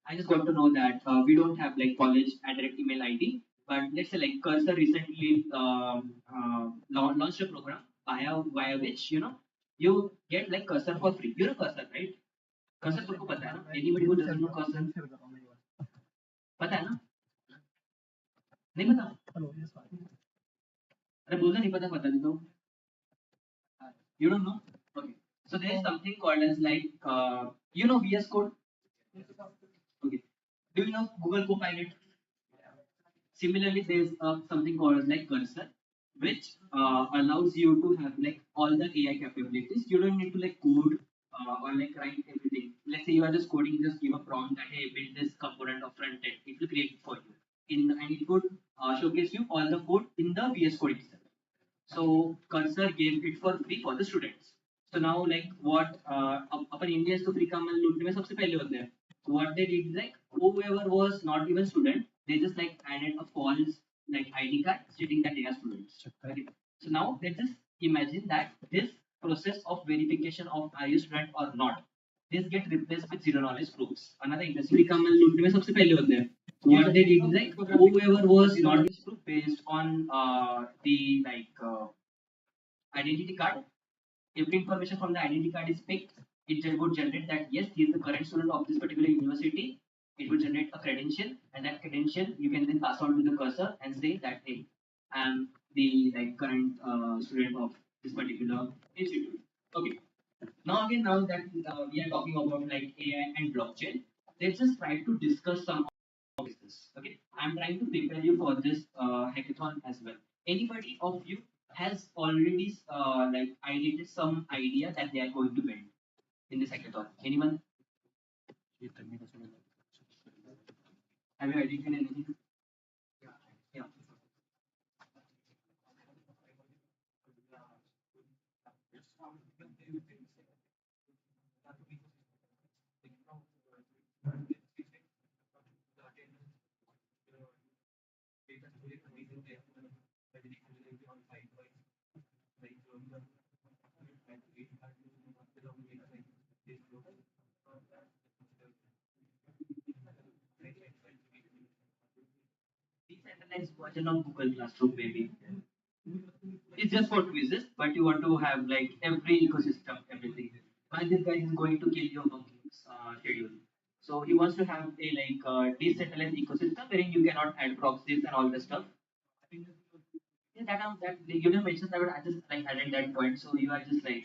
I just got to know that we don't have like college and direct email ID, but let's say like Cursor recently launched a program via which you get like Cursor for free. You know Cursor, right? Cursor तुमको पता है ना? Anybody who doesn't know Cursor, पता है ना? नहीं पता? अरे बोलना नहीं पता बता देता हूँ. You don't know? Okay. So there is something called as like VS Code. Okay. Do you know Google Copilot? Similarly, there is something called like Cursor, which allows you to have like all the AI capabilities. You don't need to like code or like write everything. Let's say you are just coding, just give a prompt that hey, build this component of front end. It will create it for you. And it would showcase you all the code in the VS Code itself. So Cursor gave it for free for the students. So now like what upon Indians तो free काम लूटने में सबसे पहले होते हैं. So what they did like whoever was not even student, they just like added a false like ID card stating that they are students. Okay. So now let's just imagine that this process of verification of are you student or not, this get replaced with zero knowledge proofs. Another interesting free काम लूटने में सबसे पहले होते हैं. What they did like whoever was not based on the identity card, every information from the identity card is picked. It would generate that yes, he is the current student of this particular university. It would generate a credential, and that credential you can then pass on to the cursor and say that hey, I'm the current student of this particular institute. Okay. Now that we are talking about like AI and blockchain, let's just try to discuss some of this. Okay, I'm trying to prepare you for this hackathon as well. Anybody of you has already ideated some idea that they are going to build in this hackathon? Anyone? Have you ideated anything? Yeah. Decentralized version of Google Classroom maybe. It's just for quizzes, but you want to have like every ecosystem, everything. And this guy is going to kill your working schedule. So he wants to have a decentralized ecosystem wherein you cannot add proxies and all the stuff. Yeah, that you didn't mention that, but I just like added that point. So you are just like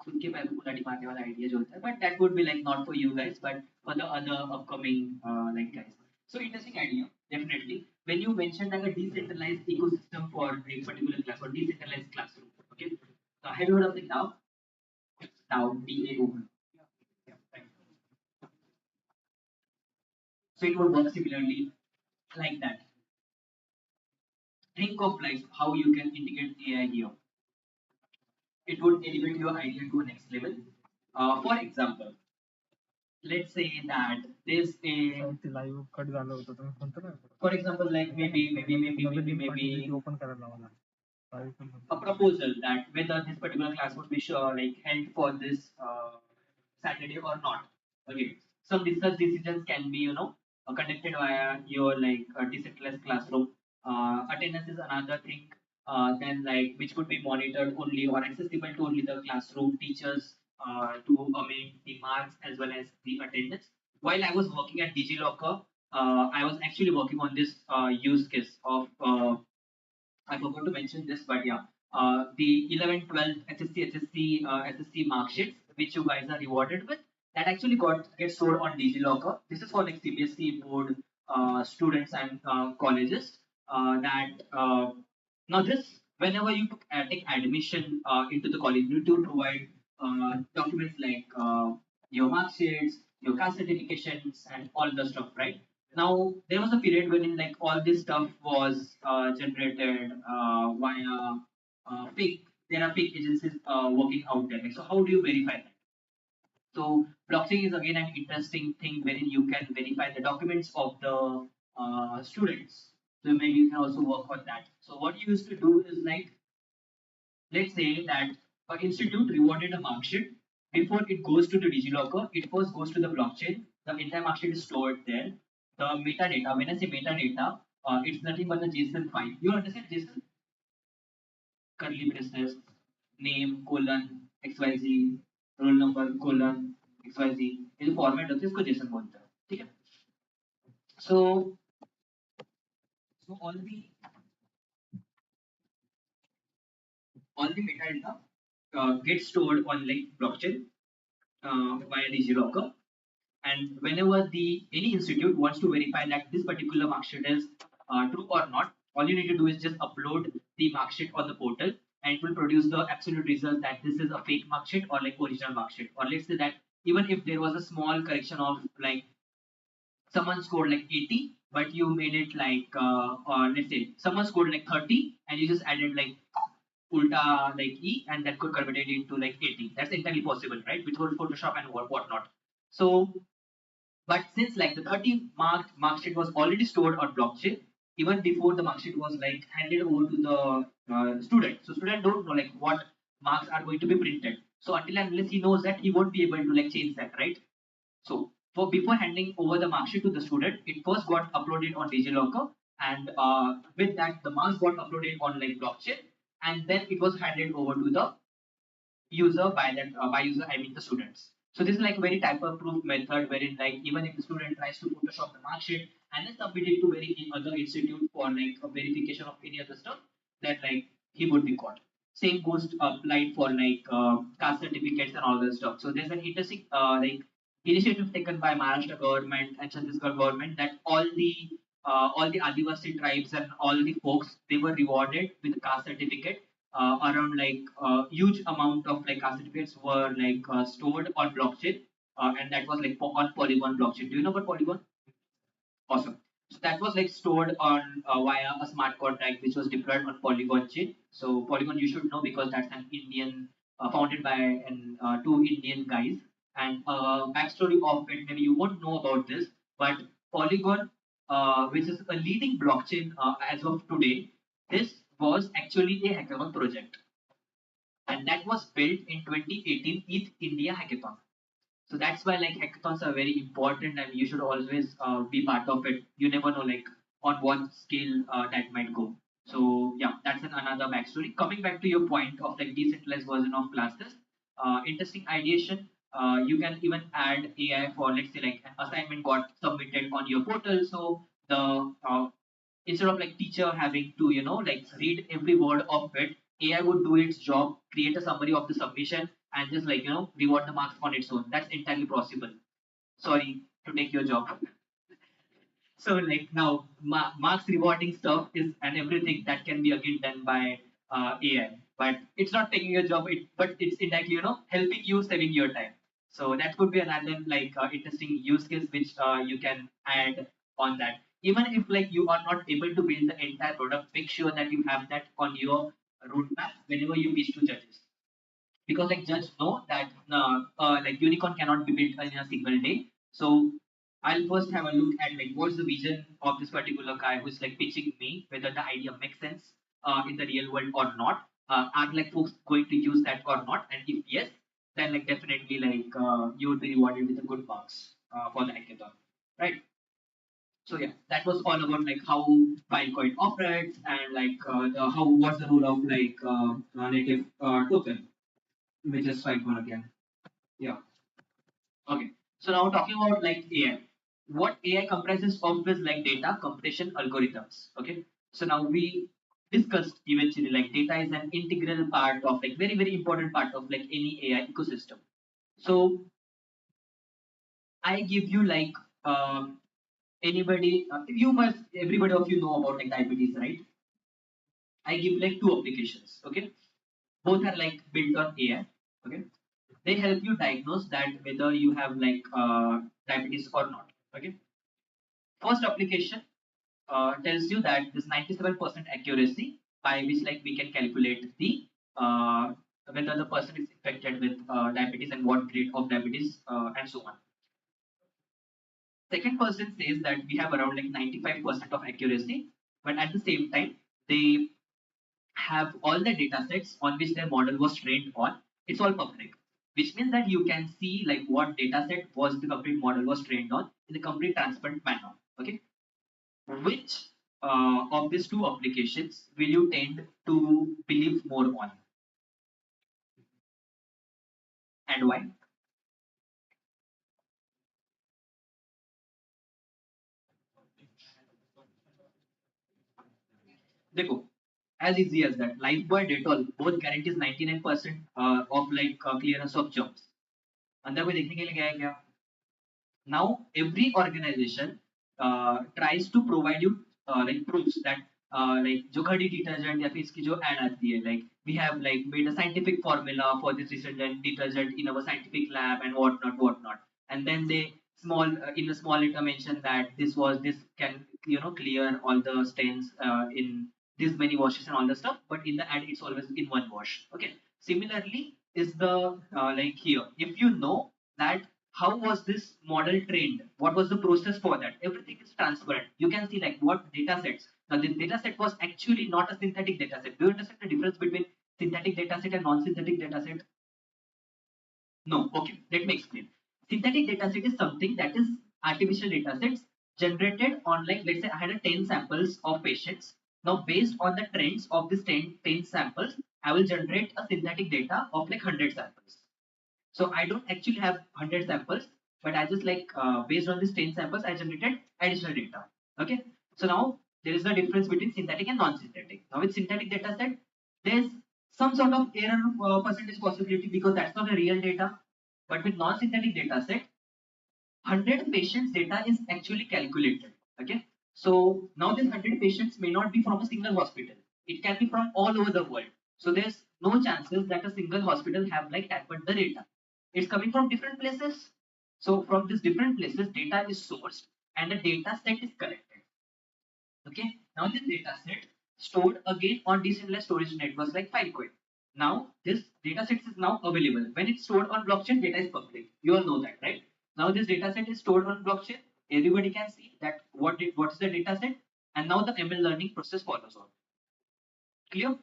उनके पैर को गुलाटी मारने वाला idea जो होता है, but that would be like not for you guys, but for the other upcoming guys. So interesting idea, definitely. When you mentioned like a decentralized ecosystem for a particular class or decentralized classroom, okay? Have you heard of the DAO? DAO, DAO. Yeah, right. So it would work similarly like that. Think of like how you can integrate AI here. It would elevate your idea to a next level. For example, let's say that there's a for example like maybe a proposal that whether this particular class would be sure like held for this Saturday or not. Okay, some research decisions can be conducted via your decentralized classroom. Attendance is another thing. Then like which could be monitored only or accessible to only the classroom teachers to the marks as well as the attendance. While I was working at DigiLocker, I was actually working on this use case of I forgot to mention this, but yeah, the 11th, 12th SSC mark sheets, which you guys are rewarded with, that actually gets stored on DigiLocker. This is for like CBSE board students and colleges. Now this, whenever you take admission into the college, you need to provide documents like your mark sheets, your caste certifications, and all the stuff, right? Now there was a period when like all this stuff was generated via fake. There are fake agencies working out there. Like, so how do you verify that? So blockchain is again an interesting thing wherein you can verify the documents of the students. So maybe you can also work on that. So what you used to do is like, let's say that an institute rewarded a mark sheet before it goes to the DigiLocker, it first goes to the blockchain. The entire mark sheet is stored there. The metadata, when I say metadata, it's nothing but the JSON file. You understand JSON? Curly braces, name, colon, XYZ, roll number, colon, XYZ. ये जो format होता है इसको JSON बोलते हैं. ठीक है? So, all the metadata gets stored on like blockchain via DigiLocker. And whenever the any institute wants to verify that this particular mark sheet is true or not, all you need to do is just upload the mark sheet on the portal, and it will produce the absolute result that this is a fake mark sheet or like original mark sheet. Or let's say that even if there was a small correction of like someone scored like 80, but you made it like let's say someone scored like 30, and you just added like ulta like e, and that could convert it into like 80. That's entirely possible, right? With Photoshop and whatnot. So but since like the 30 mark sheet was already stored on blockchain, even before the mark sheet was like handed over to the student. So student don't know like what marks are going to be printed. So until and unless he knows that, he won't be able to like change that, right? So for before handing over the mark sheet to the student, it first got uploaded on DigiLocker, and with that the marks got uploaded on like blockchain, and then it was handed over to the user by user I mean the students. So this is like a very type-proof method wherein like even if the student tries to Photoshop the mark sheet and then submit it to any other institute for like a verification of any other stuff, that like he would be caught. Same goes applied for like caste certificates and all that stuff. So there's an interesting like initiative taken by Maharashtra government and Chhattisgarh government that all the Adivasi tribes and all the folks, they were rewarded with a caste certificate. Around like huge amount of like caste certificates were like stored on blockchain, and that was like on Polygon blockchain. Do you know about Polygon? Awesome. So that was like stored on via a smart contract which was deployed on Polygon chain. So Polygon you should know because that's an Indian founded by two Indian guys. And backstory of it, maybe you won't know about this, but Polygon, which is a leading blockchain as of today, this was actually a hackathon project, and that was built in 2018 ETH India Hackathon. So that's why like hackathons are very important, and you should always be part of it. You never know like on what scale that might go. So yeah, that's another backstory. Coming back to your point of like decentralized version of classes, interesting ideation. You can even add AI for let's say like an assignment got submitted on your portal. So the instead of like teacher having to like read every word of it, AI would do its job, create a summary of the submission, and just like reward the marks on its own. That's entirely possible. Sorry to take your job. So like now marks rewarding stuff is and everything that can be again done by AI, but it's not taking your job. But it's indirectly helping you saving your time. So that could be another like interesting use case which you can add on that. Even if like you are not able to build the entire product, make sure that you have that on your roadmap whenever you pitch to judges, because like judge know that like unicorn cannot be built in a single day. So I'll first have a look at like what's the vision of this particular guy who's like pitching me, whether the idea makes sense in the real world or not. Are like folks going to use that or not? And if yes, then like definitely like you would be rewarded with a good marks for the hackathon, right? So yeah, that was all about like how Filecoin operates and like how what's the role of like native token, which is Filecoin again. Yeah. Okay. So now talking about like AI. What AI comprises of is like data compression algorithms. Okay. So now we discussed eventually like data is an integral part of like very important part of like any AI ecosystem. So I give you like anybody you must everybody of you know about like diabetes, right? I give like two applications. Okay. Both are like built on AI. Okay. They help you diagnose that whether you have like diabetes or not. Okay. First application tells you that this 97% accuracy by which like we can calculate the whether the person is infected with diabetes and what grade of diabetes and so on. Second person says that we have around like 95% of accuracy, but at the same time they have all the data sets on which their model was trained on. It's all public. which means that you can see like what data set was the complete model was trained on in a complete transparent manner. Okay, which of these two applications will you tend to believe more on, and why? देखो, as easy as that. Lifebuoy Dettol both guarantees 99% of like clearance of germs. अंदर कोई देखने के लिए गया है क्या? Now every organization tries to provide you like proofs that like जो घड़ी detergent या फिर इसकी जो ad आती है, like we have like made a scientific formula for this detergent in our scientific lab and whatnot, and then they small in a small letter mention that this can clear all the stains in this many washes and all the stuff, but in the ad it's always in one wash. Okay, similarly is the like here, if you know that how was this model trained, what was the process for that, everything is transparent. You can see like what data sets. Now this data set was actually not a synthetic data set. Do you understand the difference between synthetic data set and non-synthetic data set? No. Okay, let me explain. Synthetic data set is something that is artificial data sets generated on, like, let's say I had a 10 samples of patients. Now based on the trends of this 10 samples, I will generate a synthetic data of like 100 samples. So I don't actually have 100 samples, but I just like based on these 10 samples, I generated additional data. Okay. So now there is a difference between synthetic and non-synthetic. Now with synthetic data set, there's some sort of error percentage possibility because that's not a real data. But with non-synthetic data set, 100 patients data is actually calculated. Okay. So now this 100 patients may not be from a single hospital. It can be from all over the world. So there's no chances that a single hospital have like tampered the data. It's coming from different places. So from these different places, data is sourced and the data set is collected. Okay. Now this data set stored again on decentralized storage networks like Filecoin. Now this data set is now available. When it's stored on blockchain, data is public. You all know that, right? Now this data set is stored on blockchain. Everybody can see that what is the data set, and now the ML learning process follows on. Clear?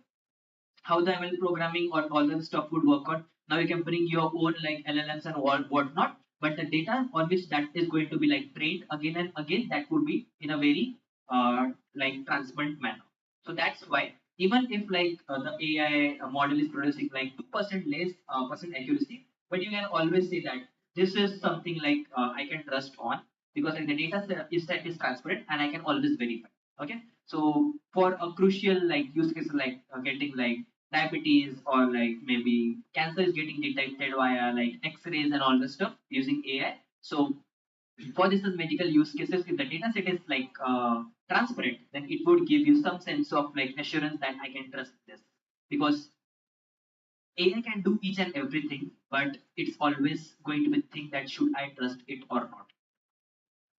How the ML programming or all the stuff would work on. Now you can bring your own like LLMs and whatnot, but the data on which that is going to be like trained again and again, that would be in a very like transparent manner. So that's why even if like the AI model is producing like 2% less percent accuracy, but you can always say that this is something like I can trust on because like, the data set is transparent and I can always verify. Okay, so for a crucial like use case like getting like diabetes or like maybe cancer is getting detected via like x-rays and all the stuff using AI. So for this medical use cases, if the data set is like transparent, then it would give you some sense of like assurance that I can trust this, because AI can do each and everything, but it's always going to be think that should I trust it or not.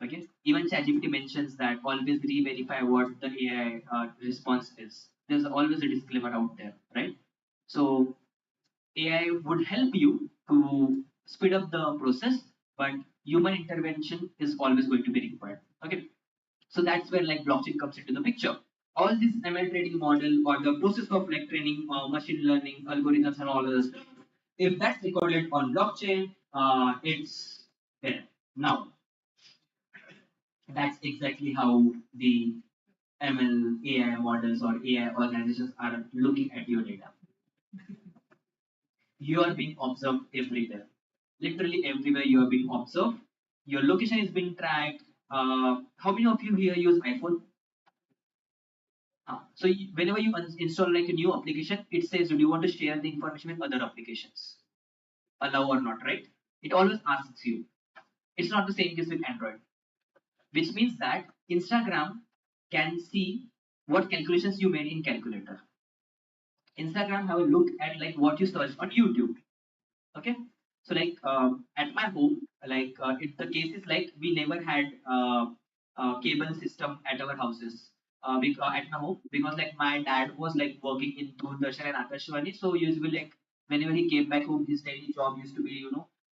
Okay, even ChatGPT mentions that always re-verify what the AI response is. There's always a disclaimer out there, right? So AI would help you to speed up the process, but human intervention is always going to be required. Okay, so that's where like blockchain comes into the picture. All this ML training model or the process of like training machine learning algorithms and all of this stuff, if that's recorded on blockchain, it's there. Now, that's exactly how the ML AI models or AI organizations are looking at your data. You are being observed everywhere. Literally everywhere you are being observed. Your location is being tracked. How many of you here use iPhone? So whenever you install like a new application, it says, do you want to share the information with other applications? Allow or not, right? It always asks you. It's not the same case with Android, which means that Instagram can see what calculations you made in calculator. Instagram have a look at like what you search on YouTube. Okay, so like at my home, like the case is like we never had cable system at our houses, at my home, because like my dad was like working in Doordarshan and Akashvani, so usually like whenever he came back home, his daily job used to be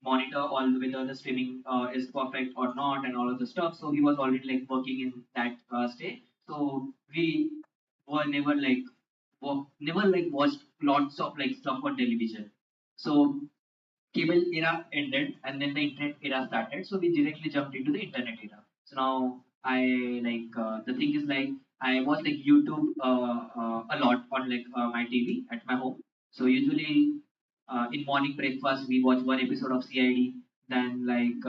monitor all whether the streaming is perfect or not and all of the stuff. So he was already like working in that state, so we were never like never like watched lots of like stuff on television. So cable era ended and then the internet era started. So we directly jumped into the internet era. So now I like the thing is like I watch like YouTube a lot on like my TV at my home. So usually in morning breakfast we watch one episode of CID. Then like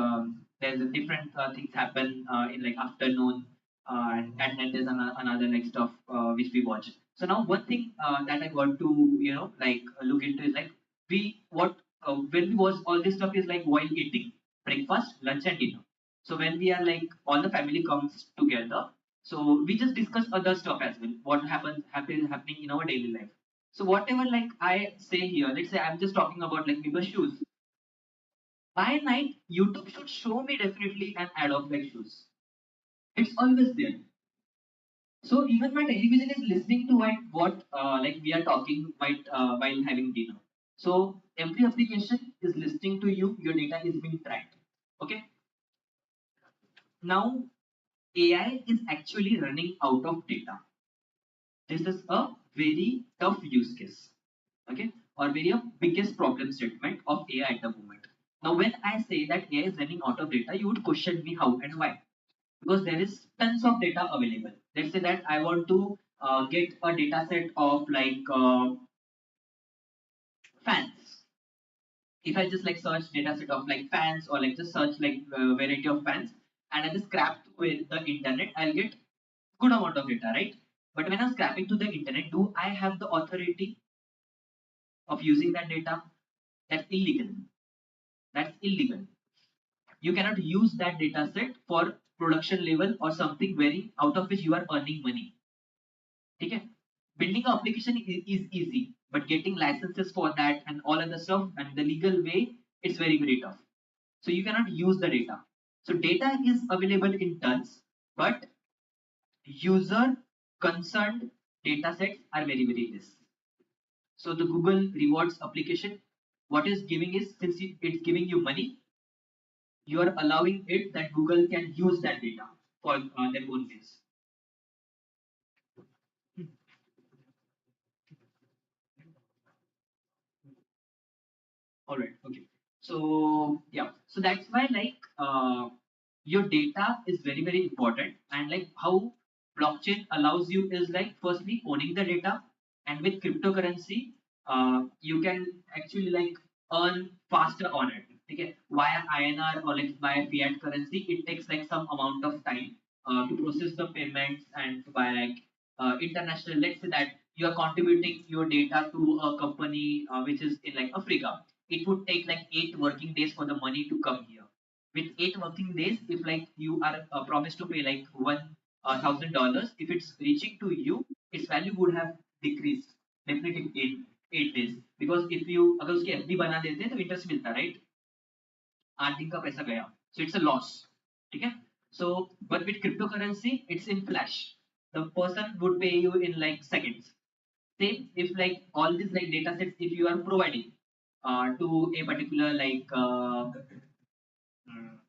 there's a different things happen in like afternoon and then there's another like stuff which we watch. So now one thing that I got to like look into is like we what when we watch all this stuff is like while eating breakfast, lunch, and dinner. So when we are like all the family comes together, so we just discuss other stuff as well. What happening in our daily life. So whatever like I say here, let's say I'm just talking about like maybe shoes. By night, YouTube should show me definitely an ad of like shoes. It's always there. So even my television is listening to what like we are talking while having dinner. So every application is listening to you. Your data is being tracked. Okay. Now AI is actually running out of data. This is a very tough use case. Okay, or very a biggest problem statement of AI at the moment. Now, when I say that AI is running out of data, you would question me how and why, because there is tons of data available. Let's say that I want to get a data set of like fans. If I just like search data set of like fans or like just search like variety of fans and I just scrap with the internet, I'll get good amount of data, right? But when I'm scrapping to the internet, do I have the authority of using that data? That's illegal. That's illegal. You cannot use that data set for production level or something very out of which you are earning money. Okay? Building an application is easy, but getting licenses for that and all other stuff and the legal way, it's very, very tough. So you cannot use the data. So data is available in tons, but user concerned data sets are very, very less. So the Google rewards application, what is giving is since it's giving you money, you are allowing it that Google can use that data for their own use. All right. Okay. So yeah. So that's why like your data is very very important and like how blockchain allows you is like firstly owning the data and with cryptocurrency you can actually like earn faster on it. Okay. Via INR or like via fiat currency, it takes like some amount of time to process the payments and to buy like international. Let's say that you are contributing your data to a company which is in like Africa, it would take like 8 working days for the money to come here. With 8 working days, if like you are promised to pay like $1,000, if it's reaching to you, its value would have decreased definitely in 8 days. Because if you अगर उसकी FD बना देते हैं तो interest मिलता, right? 8 दिन का पैसा गया, so it's a loss. ठीक है? So but with cryptocurrency, it's in flash. The person would pay you in like seconds. Same if like all these like data sets if you are providing to a particular like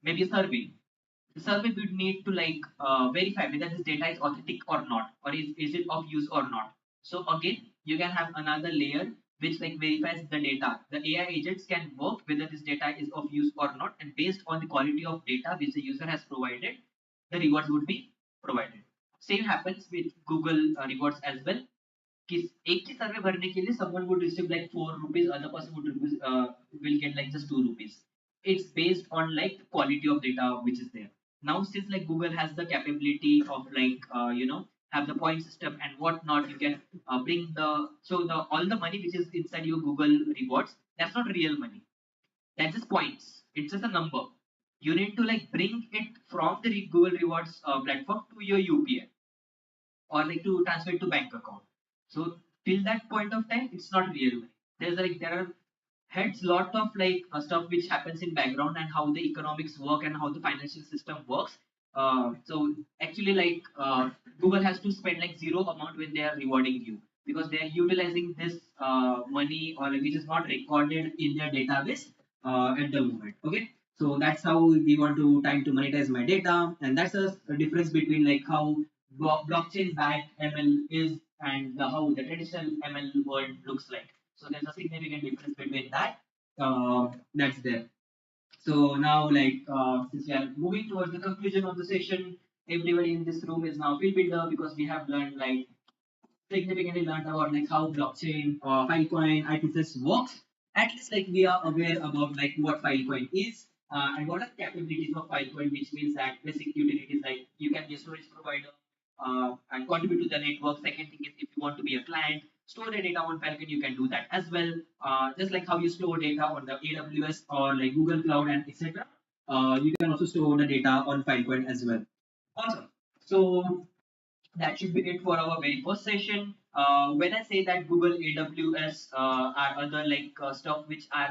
maybe a survey. The survey would need to like verify whether this data is authentic or not, or is it of use or not. So again, you can have another layer which like verifies the data. The AI agents can work whether this data is of use or not, and based on the quality of data which the user has provided, the rewards would be provided. Same happens with Google rewards as well. कि एक ही सर्वे भरने के लिए someone would receive like 4 rupees, other person will get like just 2 rupees. It's based on like quality of data which is there. Now since like Google has the capability of like have the point system and whatnot, you can bring the so the all the money which is inside your Google rewards, that's not real money. That's just points. It's just a number. You need to like bring it from the Google rewards platform to your UPI or like to transfer it to bank account. So till that point of time, it's not real money. There are heads lot of like stuff which happens in background and how the economics work and how the financial system works. So actually like Google has to spend like zero amount when they are rewarding you because they are utilizing this money or like, which is not recorded in their database at the moment. Okay. So that's how we want to time to monetize my data, and that's a difference between like how blockchain backed ML is and how the traditional ML world looks like. So there's a significant difference between that. that's there. So now, since we are moving towards the conclusion of the session, everybody in this room is now field builder because we have learned significantly learned about how blockchain or Filecoin IPFS works. At least we are aware about what Filecoin is and what are the capabilities of Filecoin, which means that basic utilities like you can be a storage provider and contribute to the network. Second thing is if you want to be a client, store the data on Filecoin, you can do that as well. Just like how you store data on the AWS or Google Cloud and etc. You can also store the data on Filecoin as well. Awesome. So that should be it for our very first session. When I say that Google AWS are other stuff which are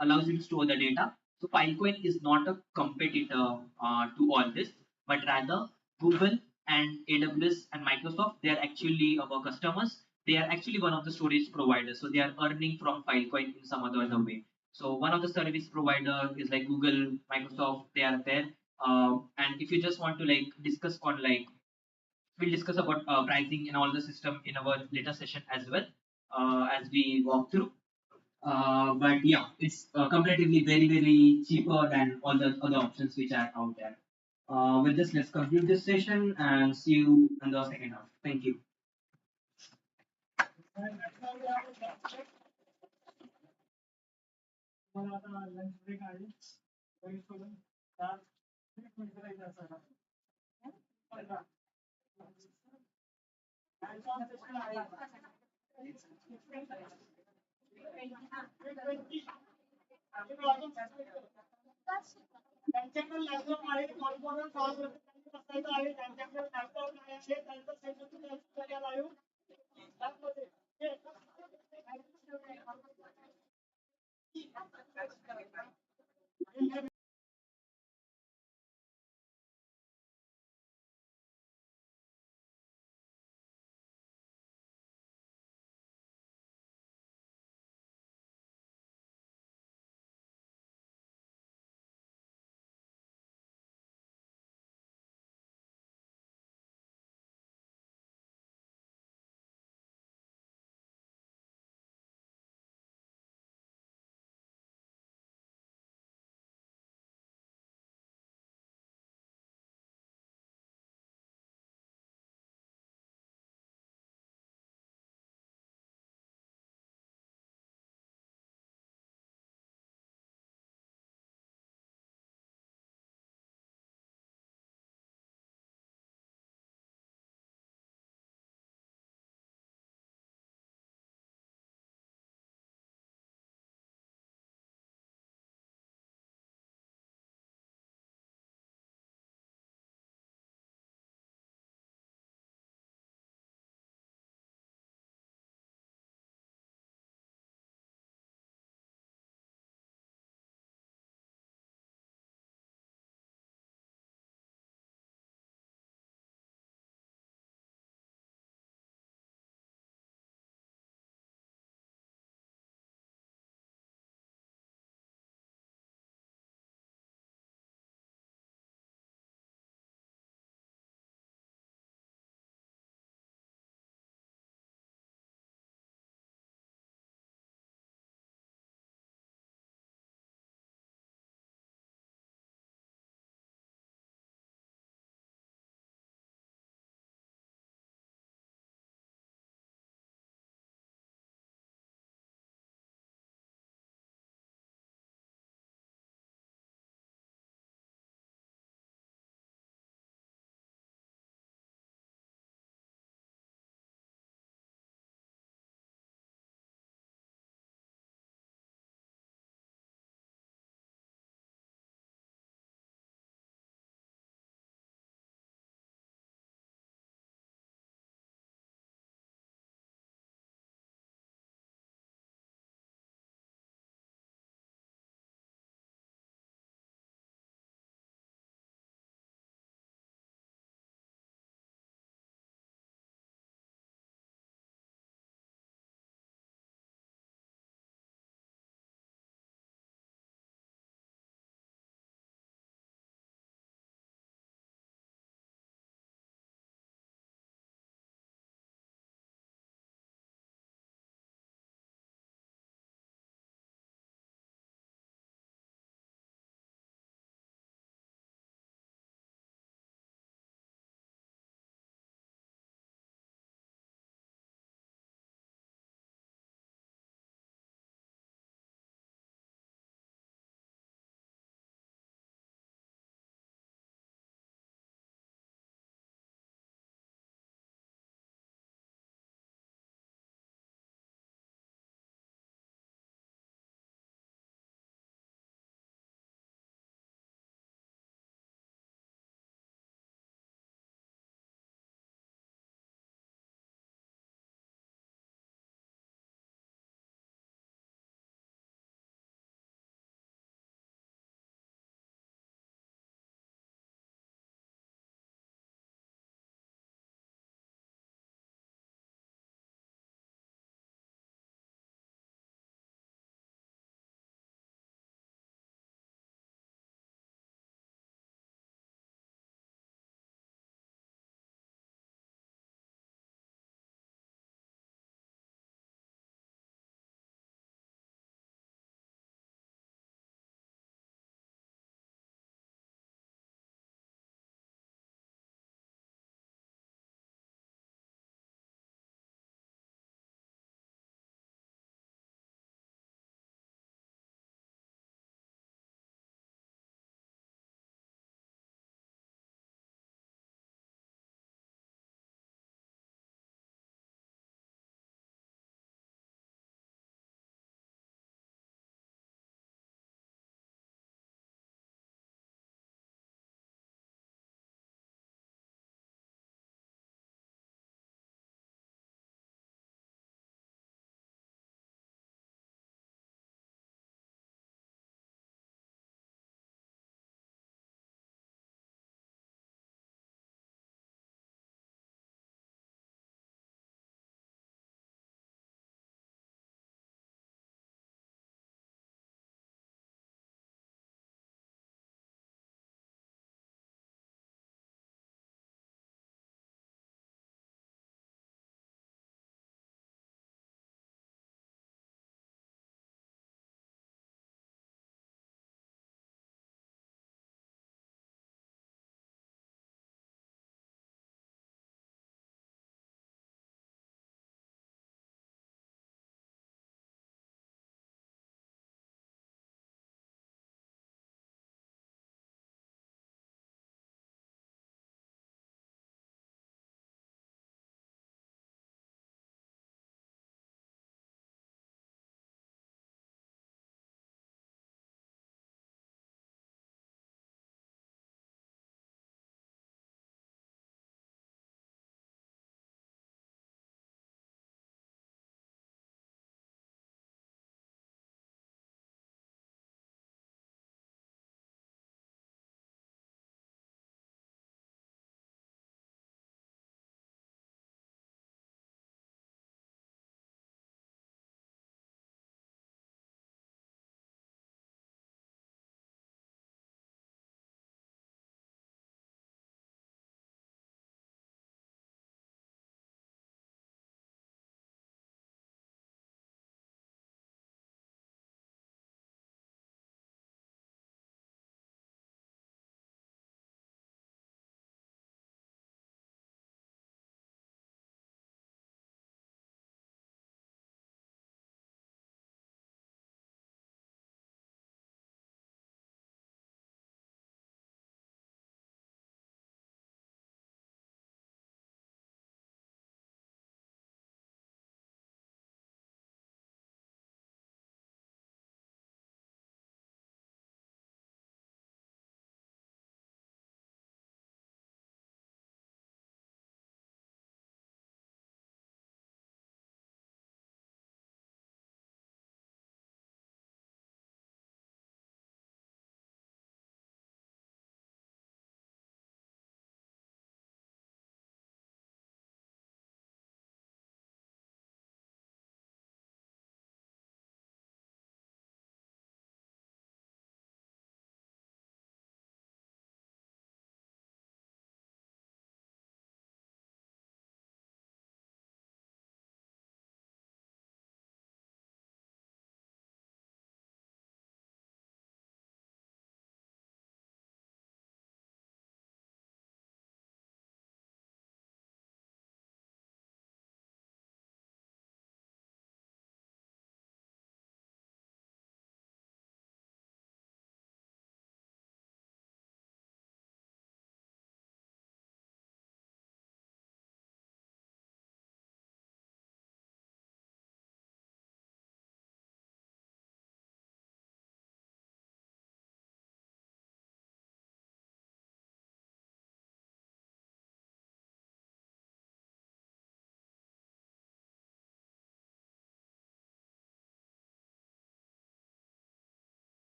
allows you to store the data. So Filecoin is not a competitor to all this, but rather Google and AWS and Microsoft, they are actually our customers. They are actually one of the storage providers. So they are earning from Filecoin in some other way. So one of the service provider is like Google, Microsoft, they are there. And if you just want to discuss on we'll discuss about pricing and all the system in our later session as well as we walk through. But yeah, it's comparatively very cheaper than all the other options which are out there. With this, let's conclude this session and see you in the second half. Thank you.